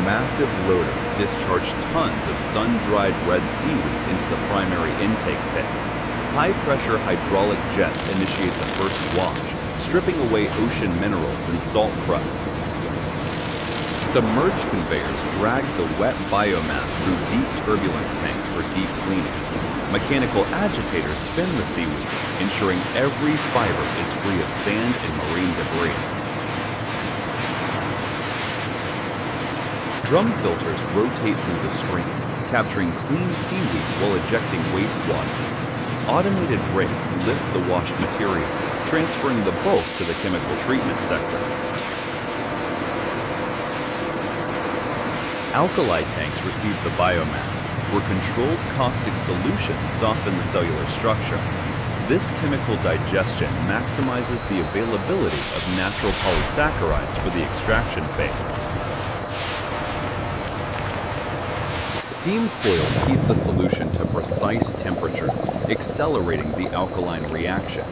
Massive loaders discharge tons of sun-dried red seaweed into the primary intake pits. High-pressure hydraulic jets initiate the first wash, stripping away ocean minerals and salt crusts. Submerged conveyors drag the wet biomass through deep turbulence tanks for deep cleaning. Mechanical agitators spin the seaweed, ensuring every fiber is free of sand and marine debris. Drum filters rotate through the stream, capturing clean seaweed while ejecting wastewater. Automated brakes lift the washed material, transferring the bulk to the chemical treatment sector. Alkali tanks receive the biomass, where controlled caustic solutions soften the cellular structure. This chemical digestion maximizes the availability of natural polysaccharides for the extraction phase. Steam coils heat the solution to precise temperatures, accelerating the alkaline reaction.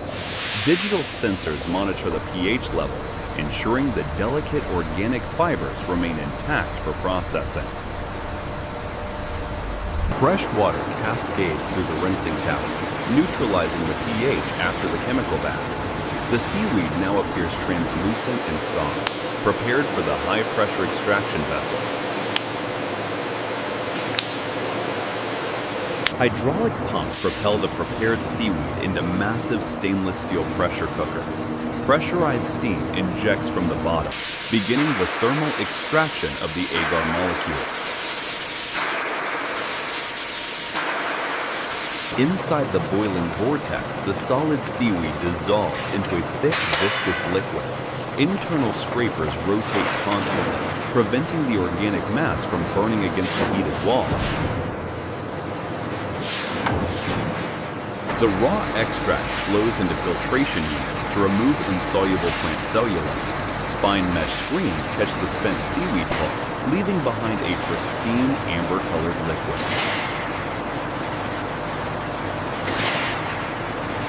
Digital sensors monitor the pH levels, ensuring the delicate organic fibers remain intact for processing. Fresh water cascades through the rinsing tower, neutralizing the pH after the chemical bath. The seaweed now appears translucent and soft, prepared for the high-pressure extraction vessel. Hydraulic pumps propel the prepared seaweed into massive stainless steel pressure cookers. Pressurized steam injects from the bottom, beginning the thermal extraction of the agar molecule. Inside the boiling vortex, the solid seaweed dissolves into a thick, viscous liquid. Internal scrapers rotate constantly, preventing the organic mass from burning against the heated wall. The raw extract flows into filtration units to remove insoluble plant cellulose. Fine mesh screens catch the spent seaweed pulp, leaving behind a pristine amber-colored liquid.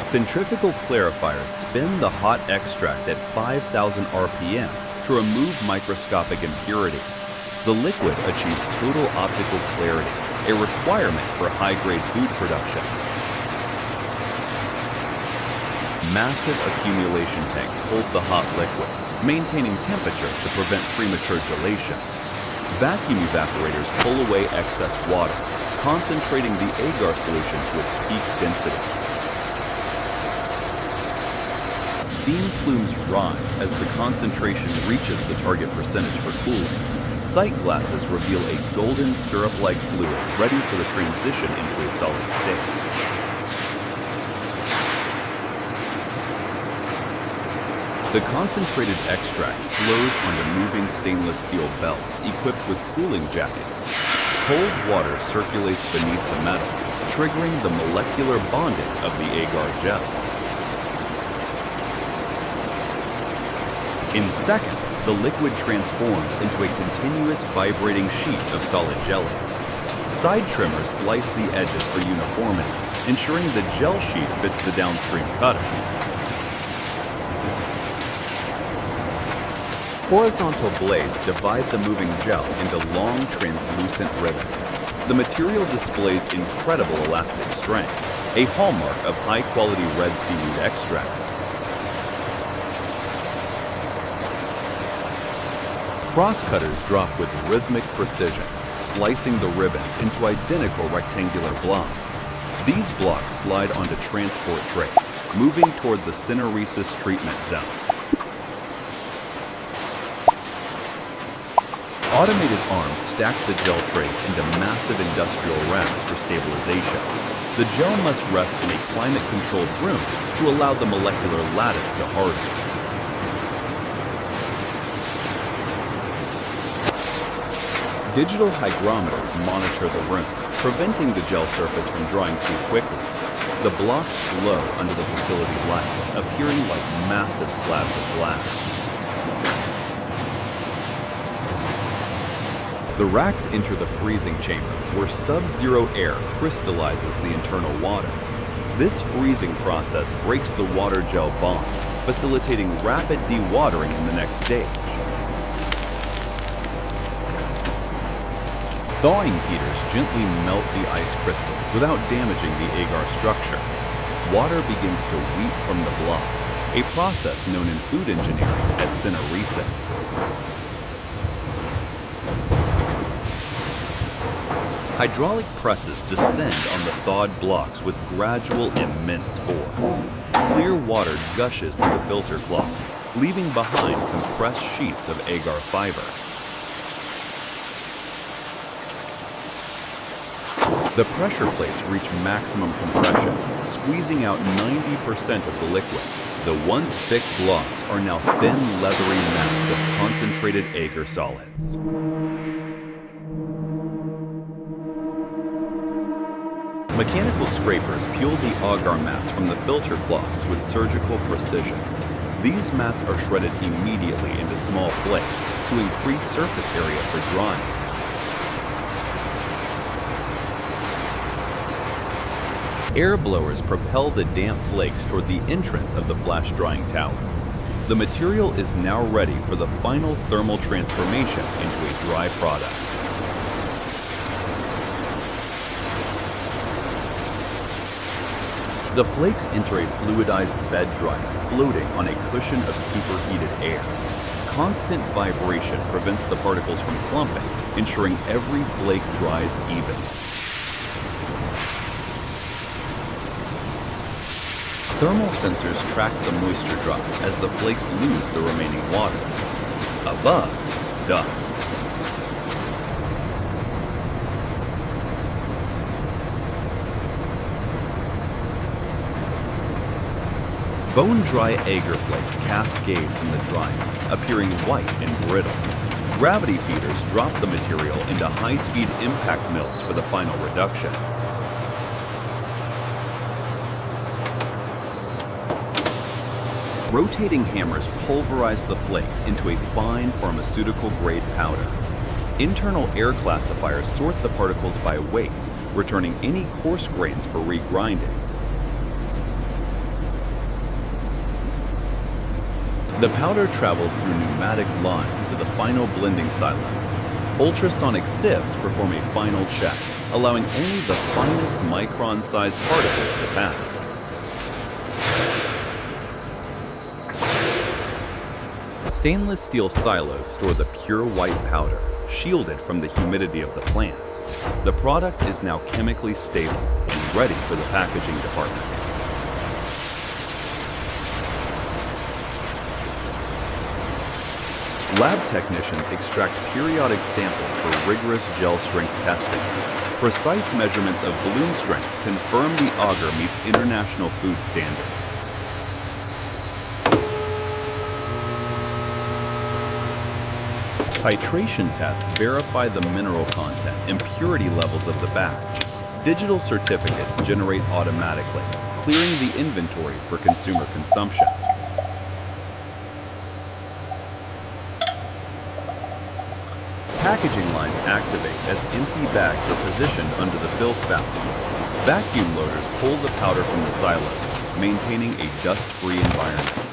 Centrifugal clarifiers spin the hot extract at 5,000 RPM to remove microscopic impurities. The liquid achieves total optical clarity, a requirement for high-grade food production. Massive accumulation tanks hold the hot liquid, maintaining temperature to prevent premature gelation. Vacuum evaporators pull away excess water, concentrating the agar solution to its peak density. Steam plumes rise as the concentration reaches the target percentage for cooling. Sight glasses reveal a golden syrup-like fluid ready for the transition into a solid state. The concentrated extract flows onto moving stainless steel belts equipped with cooling jackets. Cold water circulates beneath the metal, triggering the molecular bonding of the agar gel. In seconds, the liquid transforms into a continuous vibrating sheet of solid jelly. Side trimmers slice the edges for uniformity, ensuring the gel sheet fits the downstream cutter. Horizontal blades divide the moving gel into long, translucent ribbons. The material displays incredible elastic strength, a hallmark of high-quality red seaweed extract. Crosscutters drop with rhythmic precision, slicing the ribbons into identical rectangular blocks. These blocks slide onto transport trays, moving toward the cineresis treatment zone. Automated arms stack the gel trays into massive industrial racks for stabilization. The gel must rest in a climate-controlled room to allow the molecular lattice to harden. Digital hygrometers monitor the room, preventing the gel surface from drying too quickly. The blocks glow under the facility lights, appearing like massive slabs of glass. The racks enter the freezing chamber, where sub-zero air crystallizes the internal water. This freezing process breaks the water-gel bond, facilitating rapid dewatering in the next stage. Thawing heaters gently melt the ice crystals without damaging the agar structure. Water begins to weep from the block, a process known in food engineering as syneresis. Hydraulic presses descend on the thawed blocks with gradual, immense force. Clear water gushes through the filter cloth, leaving behind compressed sheets of agar fiber. The pressure plates reach maximum compression, squeezing out 90% of the liquid. The once thick blocks are now thin, leathery mats of concentrated agar solids. Mechanical scrapers peel the agar mats from the filter cloths with surgical precision. These mats are shredded immediately into small flakes to increase surface area for drying. Air blowers propel the damp flakes toward the entrance of the flash drying tower. The material is now ready for the final thermal transformation into a dry product. The flakes enter a fluidized bed dryer, floating on a cushion of superheated air. Constant vibration prevents the particles from clumping, ensuring every flake dries evenly. Thermal sensors track the moisture drop as the flakes lose the remaining water. Above, dust. Bone-dry agar flakes cascade from the dryer, appearing white and brittle. Gravity feeders drop the material into high-speed impact mills for the final reduction. Rotating hammers pulverize the flakes into a fine pharmaceutical-grade powder. Internal air classifiers sort the particles by weight, returning any coarse grains for regrinding. The powder travels through pneumatic lines to the final blending silos. Ultrasonic sieves perform a final check, allowing only the finest micron-sized particles to pass. Stainless steel silos store the pure white powder, shielded from the humidity of the plant. The product is now chemically stable and ready for the packaging department. Lab technicians extract periodic samples for rigorous gel strength testing. Precise measurements of balloon strength confirm the agar meets international food standards. Titration tests verify the mineral content and purity levels of the batch. Digital certificates generate automatically, clearing the inventory for consumer consumption. Packaging lines activate as empty bags are positioned under the fill spout. Vacuum loaders pull the powder from the silos, maintaining a dust-free environment.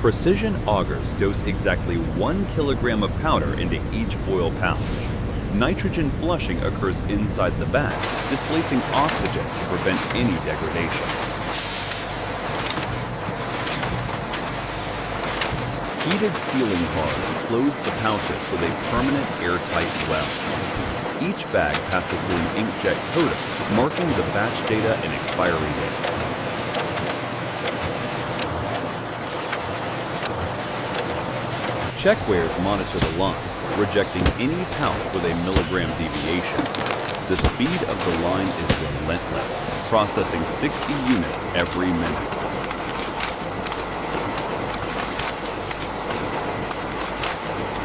Precision augers dose exactly 1 kilogram of powder into each foil pouch. Nitrogen flushing occurs inside the bag, displacing oxygen to prevent any degradation. Heated sealing bars close the pouches with a permanent airtight well. Each bag passes through an inkjet coater, marking the batch data and expiry date. Checkweighers monitor the line, rejecting any pouch with a milligram deviation. The speed of the line is relentless, processing 60 units every minute.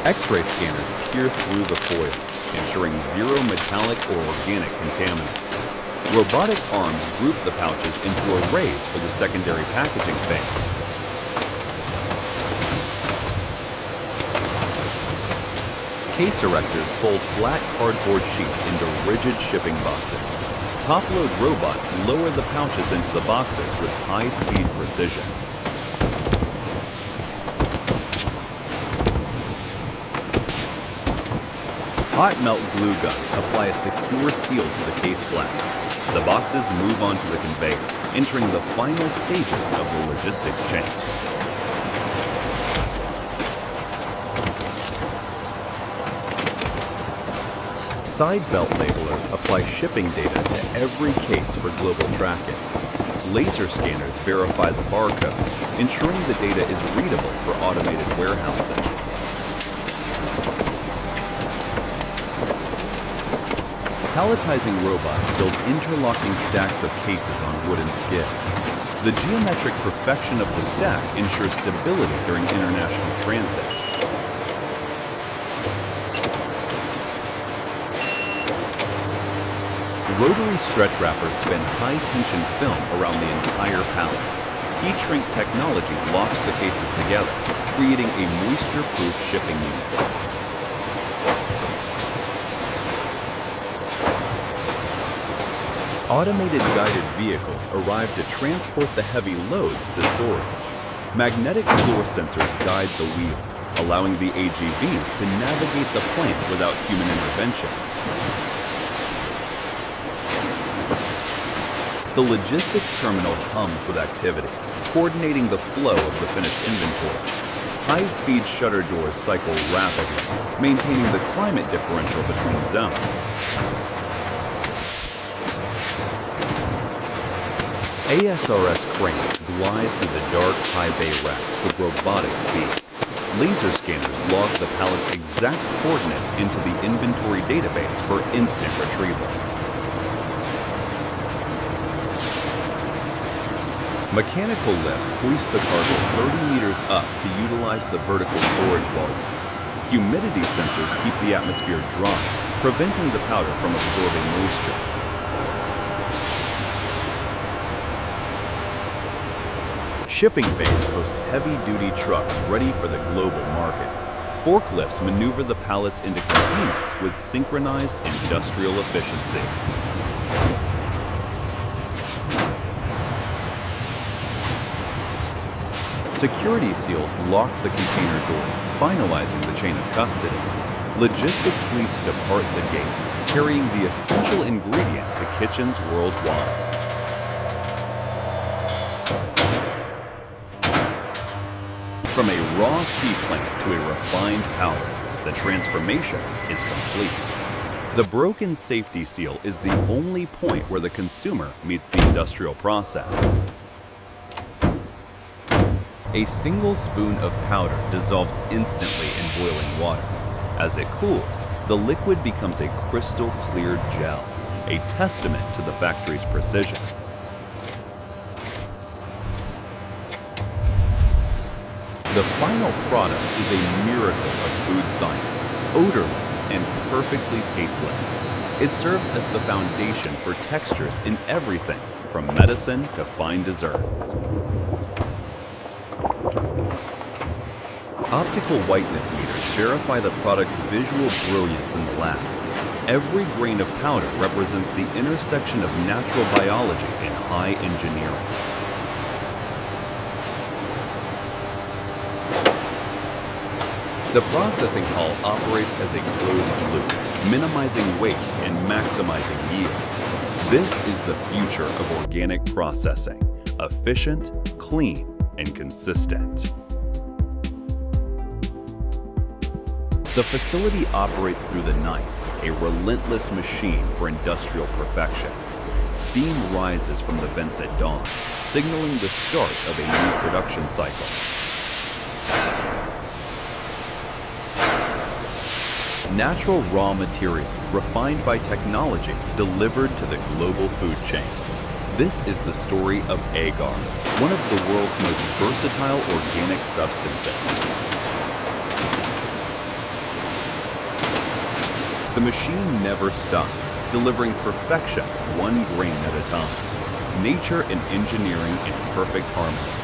X-ray scanners peer through the foil, ensuring zero metallic or organic contaminants. Robotic arms group the pouches into arrays for the secondary packaging phase. Case erectors fold flat cardboard sheets into rigid shipping boxes. Top-load robots lower the pouches into the boxes with high-speed precision. Hot melt glue guns apply a secure seal to the case flaps. The boxes move onto the conveyor, entering the final stages of the logistics chain. Side belt labelers apply shipping data to every case for global tracking. Laser scanners verify the barcodes, ensuring the data is readable for automated warehousing. Palletizing robots build interlocking stacks of cases on wooden skids. The geometric perfection of the stack ensures stability during international transit. Rotary stretch wrappers spin high-tension film around the entire pallet. Heat shrink technology locks the cases together, creating a moisture-proof shipping unit. Automated guided vehicles arrive to transport the heavy loads to storage. Magnetic floor sensors guide the wheels, allowing the AGVs to navigate the plant without human intervention. The logistics terminal hums with activity, coordinating the flow of the finished inventory. High-speed shutter doors cycle rapidly, maintaining the climate differential between zones. ASRS cranes glide through the dark high bay racks with robotic speed. Laser scanners log the pallet's exact coordinates into the inventory database for instant retrieval. Mechanical lifts hoist the cargo 30 meters up to utilize the vertical storage volume. Humidity sensors keep the atmosphere dry, preventing the powder from absorbing moisture. Shipping bays host heavy-duty trucks ready for the global market. Forklifts maneuver the pallets into containers with synchronized industrial efficiency. Security seals lock the container doors, finalizing the chain of custody. Logistics fleets depart the gate, carrying the essential ingredient to kitchens worldwide. From a raw sea plant to a refined powder, the transformation is complete. The broken safety seal is the only point where the consumer meets the industrial process. A single spoon of powder dissolves instantly in boiling water. As it cools, the liquid becomes a crystal clear gel, a testament to the factory's precision. The final product is a miracle of food science, odorless and perfectly tasteless. It serves as the foundation for textures in everything from medicine to fine desserts. Optical whiteness meters verify the product's visual brilliance in the lab. Every grain of powder represents the intersection of natural biology and high engineering. The processing hall operates as a closed loop, minimizing waste and maximizing yield. This is the future of organic processing: efficient, clean, and consistent. The facility operates through the night, a relentless machine for industrial perfection. Steam rises from the vents at dawn, signaling the start of a new production cycle. Natural raw materials, refined by technology, delivered to the global food chain. This is the story of agar, one of the world's most versatile organic substances. The machine never stops, delivering perfection one grain at a time. Nature and engineering in perfect harmony.